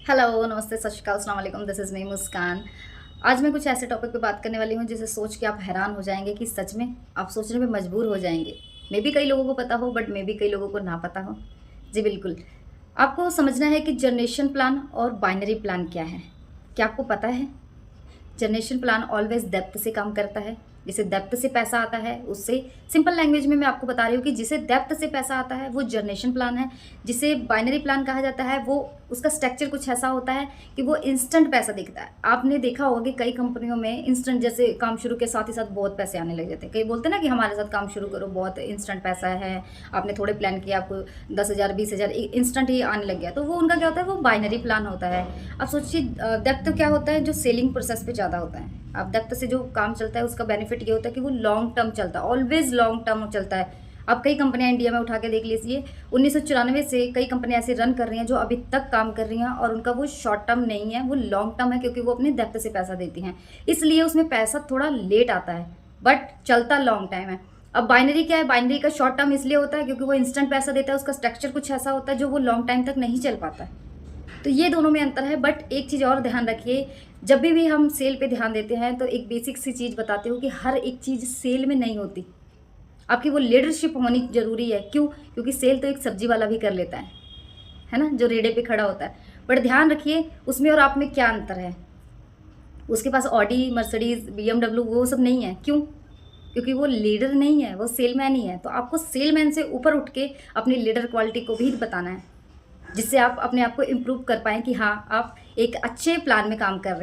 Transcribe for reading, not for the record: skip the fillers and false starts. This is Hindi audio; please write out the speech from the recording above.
हेलो, नमस्ते, सत श्री अकाल, अस्सलाम वालेकुम, दिस इज़ मी मुस्कान। आज मैं कुछ ऐसे टॉपिक पे बात करने वाली हूँ जिसे सोच के आप हैरान हो जाएँगे कि सच में आप सोचने पे मजबूर हो जाएँगे। मेबी कई लोगों को पता हो बट मेबी कई लोगों को ना पता हो। जी बिल्कुल, आपको समझना है कि जनरेशन प्लान और बाइनरी प्लान क्या है? क्या आपको पता है? जनरेशन प्लान ऑलवेज डेप्थ से काम करता है। जिसे डेप्थ से पैसा आता है उससे सिंपल लैंग्वेज में मैं आपको बता रही हूँ कि जिसे डेप्थ से पैसा आता है वो जनरेशन प्लान है। जिसे बाइनरी प्लान कहा जाता है वो उसका स्ट्रक्चर कुछ ऐसा होता है कि वो इंस्टेंट पैसा दिखता है। आपने देखा होगा कि कई कंपनियों में इंस्टेंट जैसे काम शुरू के साथ ही साथ बहुत पैसे आने लग जाते हैं। कई बोलते हैं ना कि हमारे साथ काम शुरू करो, बहुत इंस्टेंट पैसा है। आपने थोड़े प्लान किया, आपको 10,000 20,000 इंस्टेंट ही आने लग गया, तो वो उनका क्या होता है, वो बाइनरी प्लान होता है। अब सोचिए डेप्थ क्या होता है, जो सेलिंग प्रोसेस पे ज़्यादा होता है। अब डेप्थ से जो काम चलता है उसका बेनिफिट ये होता है कि वो लॉन्ग टर्म चलता है, ऑलवेज लॉन्ग टर्म चलता है। अब कई कंपनियां इंडिया में उठा के देख लीजिए, 1994 से कई कंपनियां ऐसे रन कर रही हैं जो अभी तक काम कर रही हैं और उनका वो शॉर्ट टर्म नहीं है, वो लॉन्ग टर्म है, क्योंकि वो अपने डेप्थ से पैसा देती हैं। इसलिए उसमें पैसा थोड़ा लेट आता है बट चलता लॉन्ग टाइम है। अब बाइनरी क्या है, बाइनरी का शॉर्ट टर्म इसलिए होता है क्योंकि वो इंस्टेंट पैसा देता है, उसका स्ट्रक्चर कुछ ऐसा होता है जो वो लॉन्ग टाइम तक नहीं चल पाता है। तो ये दोनों में अंतर है। बट एक चीज़ और ध्यान रखिए, जब भी हम सेल पे ध्यान देते हैं तो एक बेसिक सी चीज़ बताती हूँ कि हर एक चीज़ सेल में नहीं होती। आपकी वो लीडरशिप होनी ज़रूरी है। क्यों? क्योंकि सेल तो एक सब्जी वाला भी कर लेता है ना, जो रेडे पे खड़ा होता है। बट ध्यान रखिए उसमें और आप में क्या अंतर है। उसके पास ऑडी, मर्सिडीज़, बीएमडब्ल्यू वो सब नहीं है। क्यों? क्योंकि वो लीडर नहीं है, वो सेलमैन ही है। तो आपको सेलमैन से ऊपर उठ के अपनी लीडर क्वालिटी को भी बताना है, जिससे आप अपने आप को इम्प्रूव कर पाएँ कि हाँ, आप एक अच्छे प्लान में काम कर रहे हैं।